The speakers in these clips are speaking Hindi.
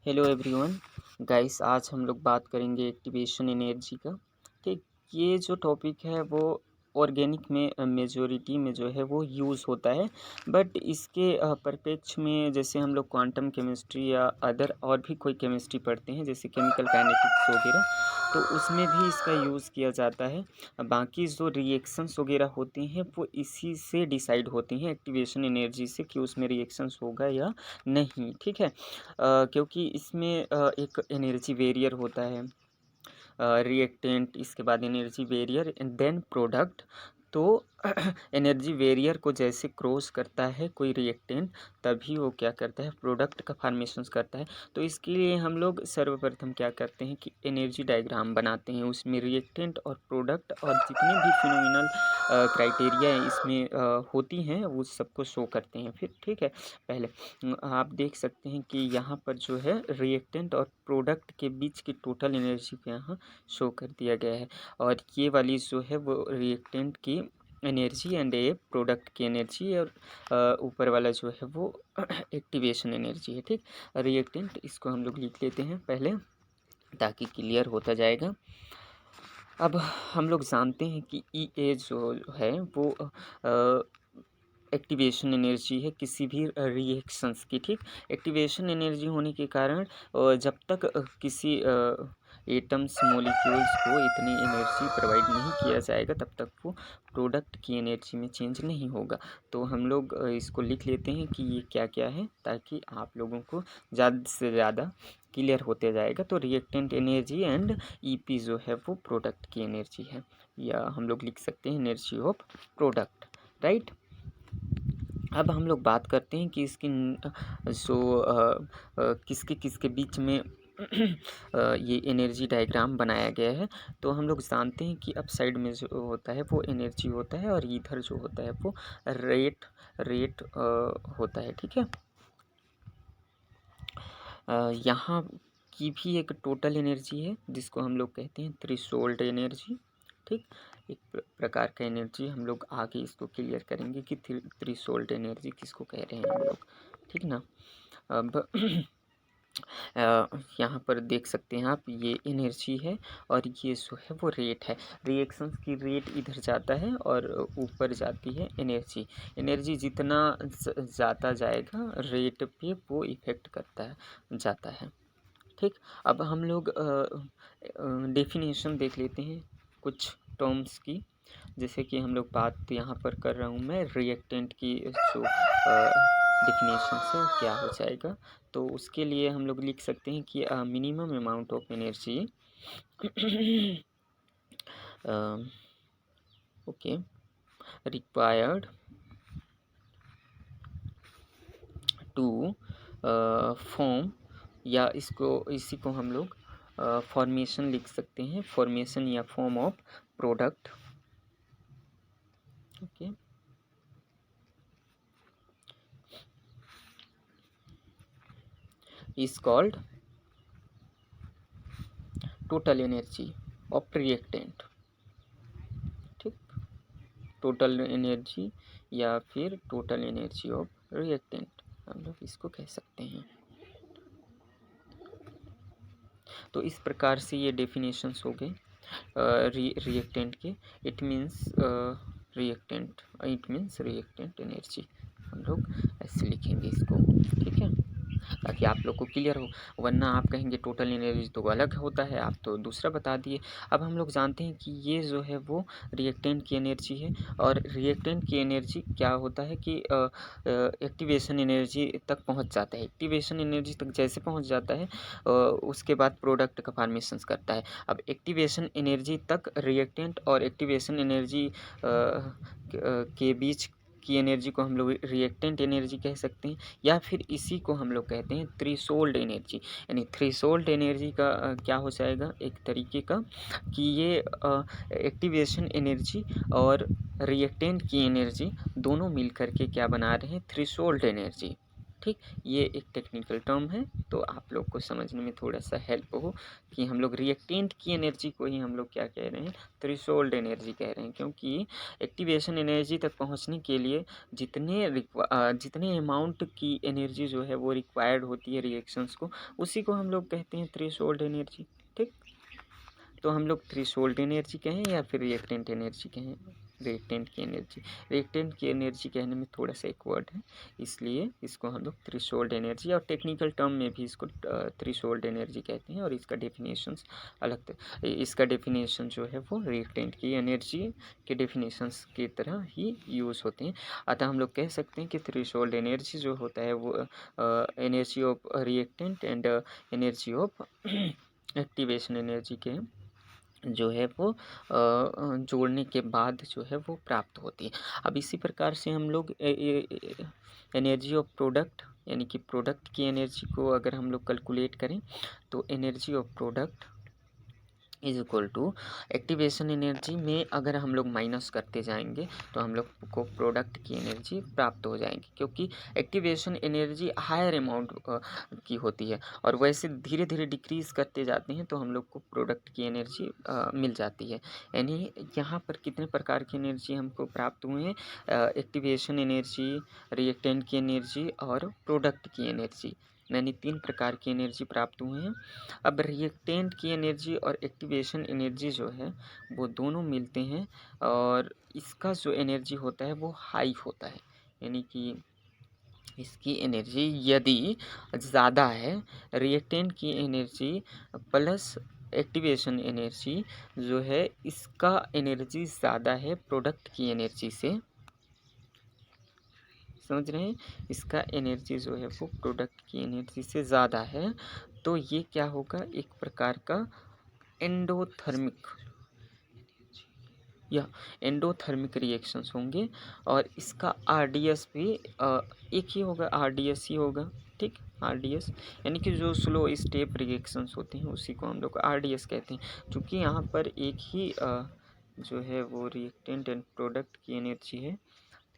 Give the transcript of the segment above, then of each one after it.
हेलो एवरीवन गाइस, आज हम लोग बात करेंगे एक्टिवेशन एनर्जी का। ठीक, ये जो टॉपिक है वो ऑर्गेनिक में मेजॉरिटी में जो है वो यूज़ होता है। बट इसके परिप्रेक्ष्य में जैसे हम लोग क्वांटम केमिस्ट्री या अदर और भी कोई केमिस्ट्री पढ़ते हैं जैसे केमिकल काइनेटिक्स वगैरह, तो उसमें भी इसका यूज़ किया जाता है। बाकी जो रिएक्शंस वगैरह होती हैं वो इसी से डिसाइड होती हैं, एक्टिवेशन एनर्जी से, कि उसमें रिएक्शंस होगा या नहीं। ठीक है, क्योंकि इसमें एक एनर्जी बैरियर होता है, रिएक्टेंट, इसके बाद energy barrier and then product. तो एनर्जी बैरियर को जैसे क्रॉस करता है कोई रिएक्टेंट, तभी वो क्या करता है, प्रोडक्ट का फॉर्मेशंस करता है। तो इसके लिए हम लोग सर्वप्रथम क्या करते हैं कि एनर्जी डायग्राम बनाते हैं, उसमें रिएक्टेंट और प्रोडक्ट और जितने भी फिनोमिनल क्राइटेरिया इसमें होती हैं वो सबको शो करते हैं। फिर ठीक है, पहले आप देख सकते हैं कि यहाँ पर जो है रिएक्टेंट और प्रोडक्ट के बीच की टोटल एनर्जी को यहाँ शो कर दिया गया है। और ये वाली जो है वो रिएक्टेंट की एनर्जी एंड ये प्रोडक्ट की एनर्जी, और ऊपर वाला जो है वो एक्टिवेशन एनर्जी है। ठीक, रिएक्टेंट इसको हम लोग लिख लेते हैं पहले ताकि क्लियर होता जाएगा। अब हम लोग जानते हैं कि ई ए जो है वो एक्टिवेशन एनर्जी है किसी भी रिएक्शंस की। ठीक, एक्टिवेशन एनर्जी होने के कारण जब तक किसी एटम्स मॉलिक्यूल्स को इतनी एनर्जी प्रोवाइड नहीं किया जाएगा तब तक वो प्रोडक्ट की एनर्जी में चेंज नहीं होगा। तो हम लोग इसको लिख लेते हैं कि ये क्या क्या है, ताकि आप लोगों को ज़्यादा से ज़्यादा क्लियर होते जाएगा। तो रिएक्टेंट एनर्जी एंड ईपी जो है वो प्रोडक्ट की एनर्जी है, या हम लोग लिख सकते हैं एनर्जी ऑफ प्रोडक्ट, राइट। अब हम लोग बात करते हैं कि इसकी जो किसके किसके बीच में ये एनर्जी डायग्राम बनाया गया है। तो हम लोग जानते हैं कि अप साइड में जो होता है वो एनर्जी होता है, और इधर जो होता है वो रेट होता है। ठीक है, यहाँ की भी एक टोटल एनर्जी है जिसको हम लोग कहते हैं थ्रेशोल्ड एनर्जी। ठीक, एक प्रकार का एनर्जी हम लोग आगे इसको क्लियर करेंगे कि थ्रेशोल्ड एनर्जी किसको कह रहे हैं हम लोग। ठीक ना, अब यहाँ पर देख सकते हैं आप, ये एनर्जी है और ये जो है वो रेट है। रिएक्शंस की रेट इधर जाता है और ऊपर जाती है एनर्जी। एनर्जी जितना ज़्यादा जाएगा रेट पे वो इफ़ेक्ट करता है जाता है। ठीक, अब हम लोग डेफिनेशन देख लेते हैं कुछ टर्म्स की। जैसे कि हम लोग बात यहाँ पर कर रहा हूँ मैं रिएक्टेंट की, जो डिफिनेशन से क्या हो जाएगा। तो उसके लिए हम लोग लिख सकते हैं कि minimum amount of energy okay required to form, या इसी को हम लोग फॉर्मेशन लिख सकते हैं, फॉर्मेशन या form of product. Okay, is called total energy of reactant। ठीक, टोटल एनर्जी या फिर टोटल एनर्जी ऑफ रिएक्टेंट हम लोग इसको कह सकते हैं। तो इस प्रकार से ये डेफिनेशंस हो गए रिएक्टेंट के। इट मीन्स रिएक्टेंट एनर्जी, हम लोग ऐसे लिखेंगे इसको। ठीक है, ताकि आप लोग को क्लियर हो, वरना आप कहेंगे टोटल एनर्जी तो अलग होता है, आप तो दूसरा बता दिए। अब हम लोग जानते हैं कि ये जो है वो रिएक्टेंट की एनर्जी है, और रिएक्टेंट की एनर्जी क्या होता है कि एक्टिवेशन एनर्जी तक पहुंच जाता है। एक्टिवेशन एनर्जी तक जैसे पहुंच जाता है उसके बाद प्रोडक्ट का फॉर्मेशन करता है। अब एक्टिवेशन एनर्जी तक रिएक्टेंट और एक्टिवेशन एनर्जी के बीच की एनर्जी को हम लोग रिएक्टेंट एनर्जी कह सकते हैं, या फिर इसी को हम लोग कहते हैं थ्रेशोल्ड एनर्जी। यानी थ्रेशोल्ड एनर्जी का क्या हो जाएगा एक तरीके का, कि ये एक्टिवेशन एनर्जी और रिएक्टेंट की एनर्जी दोनों मिल करके क्या बना रहे हैं, थ्रेशोल्ड एनर्जी। ठीक, ये एक टेक्निकल टर्म है, तो आप लोग को समझने में थोड़ा सा हेल्प हो कि हम लोग रिएक्टेंट की एनर्जी को ही हम लोग क्या कह रहे हैं, थ्रेशोल्ड एनर्जी कह रहे हैं। क्योंकि एक्टिवेशन एनर्जी तक पहुंचने के लिए जितने अमाउंट की एनर्जी जो है वो रिक्वायर्ड होती है रिएक्शंस को, उसी को हम लोग कहते हैं थ्रेशोल्ड एनर्जी। ठीक, तो हम लोग थ्रेशोल्ड एनर्जी कहें या फिर रिएक्टेंट एनर्जी कहें, रिएक्टेंट की एनर्जी कहने में थोड़ा सा एक वर्ड है, इसलिए इसको हम लोग थ्रेशोल्ड एनर्जी, और टेक्निकल टर्म में भी इसको थ्रेशोल्ड एनर्जी कहते हैं। और इसका डेफिनेशंस इसका डेफिनेशन जो है वो रिएक्टेंट की एनर्जी के डेफिनेशंस की तरह ही यूज़ होते हैं। अतः हम लोग कह सकते हैं कि थ्रेशोल्ड एनर्जी जो होता है वो energy of reactant and energy of activation energy के जो है वो जोड़ने के बाद जो है वो प्राप्त होती है। अब इसी प्रकार से हम लोग एनर्जी ऑफ प्रोडक्ट, यानी कि प्रोडक्ट की एनर्जी को अगर हम लोग कैलकुलेट करें, तो energy of product is equal to activation energy में अगर हम लोग माइनस करते जाएंगे तो हम लोग को प्रोडक्ट की एनर्जी प्राप्त हो जाएंगी, क्योंकि एक्टिवेशन एनर्जी हायर अमाउंट की होती है और वैसे धीरे धीरे डिक्रीज करते जाते हैं तो हम लोग को प्रोडक्ट की एनर्जी मिल जाती है। यानी यहाँ पर कितने प्रकार की एनर्जी हमको प्राप्त हुए हैं, एक्टिवेशन एनर्जी, रिएक्टेंट की एनर्जी और प्रोडक्ट की एनर्जी, यानी 3 प्रकार की एनर्जी प्राप्त हुए हैं। अब रिएक्टेंट की एनर्जी और एक्टिवेशन एनर्जी जो है वो दोनों मिलते हैं और इसका जो एनर्जी होता है वो हाई होता है, यानी कि इसकी एनर्जी यदि ज़्यादा है, रिएक्टेंट की एनर्जी प्लस एक्टिवेशन एनर्जी जो है इसका एनर्जी ज़्यादा है प्रोडक्ट की एनर्जी से, समझ रहे हैं, इसका एनर्जी जो है वो प्रोडक्ट की एनर्जी से ज़्यादा है, तो ये क्या होगा, एक प्रकार का एंडोथर्मिक या एंडोथर्मिक रिएक्शंस होंगे। और इसका आरडीएस भी एक ही होगा, आरडीएस ही होगा। ठीक, आरडीएस यानी कि जो स्लो स्टेप रिएक्शंस होते हैं उसी को हम लोग आरडीएस कहते हैं। क्योंकि यहाँ पर एक ही जो है वो रिएक्टेंट एंड प्रोडक्ट की एनर्जी है,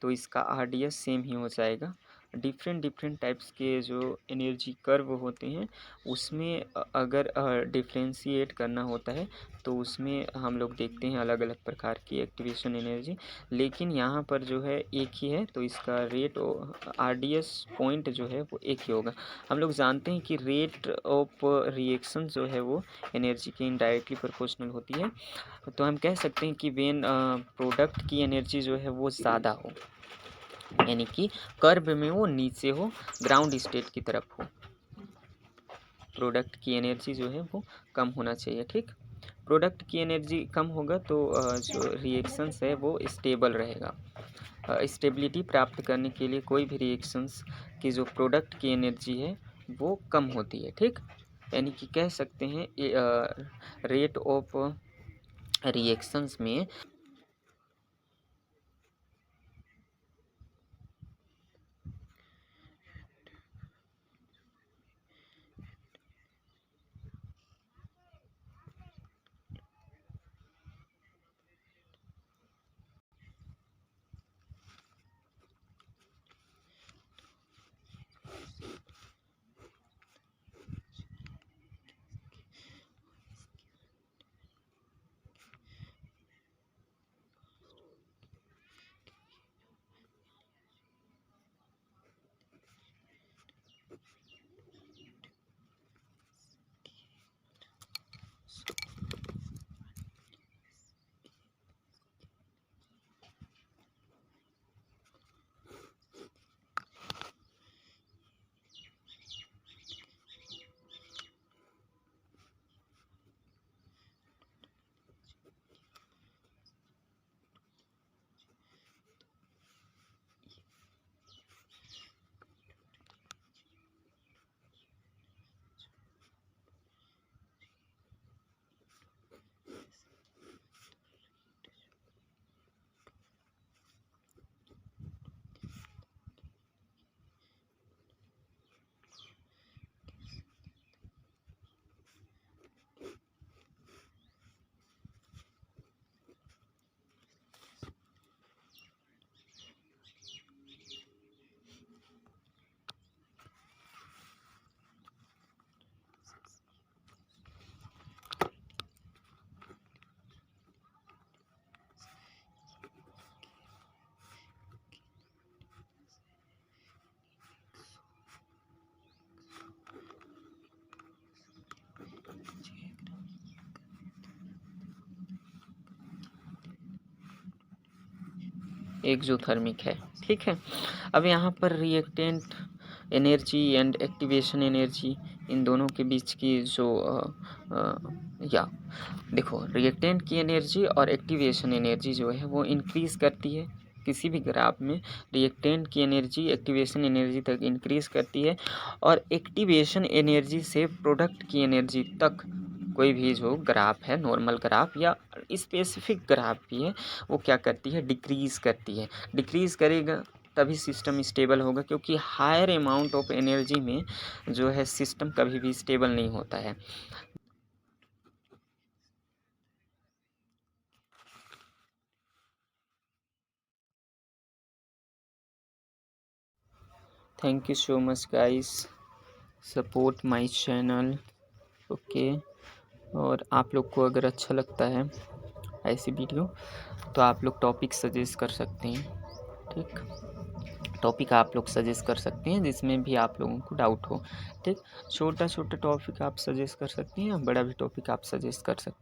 तो इसका आरडीएस सेम ही हो जाएगा। डिफरेंट टाइप्स के जो एनर्जी कर्व होते हैं उसमें अगर डिफ्रेंशिएट करना होता है तो उसमें हम लोग देखते हैं अलग अलग प्रकार की एक्टिवेशन एनर्जी, लेकिन यहाँ पर जो है एक ही है, तो इसका रेट आरडीएस पॉइंट जो है वो एक ही होगा। हम लोग जानते हैं कि रेट ऑफ रिएक्शन जो है वो एनर्जी के इनडायरेक्टली प्रोपोर्शनल होती है, तो हम कह सकते हैं कि वेन प्रोडक्ट की एनर्जी जो है वो ज़्यादा हो, यानी कि कर्व में वो नीचे हो, ग्राउंड स्टेट की तरफ हो, प्रोडक्ट की एनर्जी जो है वो कम होना चाहिए। ठीक, प्रोडक्ट की एनर्जी कम होगा तो जो रिएक्शंस है वो स्टेबल रहेगा। स्टेबिलिटी प्राप्त करने के लिए कोई भी रिएक्शंस की जो प्रोडक्ट की एनर्जी है वो कम होती है। ठीक, यानी कि कह सकते हैं रेट ऑफ रिएक्शंस में एक्सोथर्मिक है। ठीक है, अब यहाँ पर reactant energy and activation energy, इन दोनों के बीच की जो या देखो, रिएक्टेंट की एनर्जी और एक्टिवेशन एनर्जी जो है वो इंक्रीज़ करती है किसी भी ग्राफ में। रिएक्टेंट की एनर्जी एक्टिवेशन एनर्जी तक इंक्रीज़ करती है, और एक्टिवेशन एनर्जी से प्रोडक्ट की एनर्जी तक कोई भी जो ग्राफ है, नॉर्मल ग्राफ या स्पेसिफिक ग्राफ भी है, वो क्या करती है, डिक्रीज़ करती है। डिक्रीज़ करेगा तभी सिस्टम स्टेबल होगा, क्योंकि हायर अमाउंट ऑफ एनर्जी में जो है सिस्टम कभी भी स्टेबल नहीं होता है। Thank you so much guys, support my channel. Okay, और आप लोग को अगर अच्छा लगता है ऐसी वीडियो तो आप लोग टॉपिक सजेस्ट कर सकते हैं। ठीक, टॉपिक आप लोग सजेस्ट कर सकते हैं जिसमें भी आप लोगों को डाउट हो। ठीक, छोटा छोटा टॉपिक आप सजेस्ट कर सकते हैं या बड़ा भी टॉपिक आप सजेस्ट कर सकते हैं।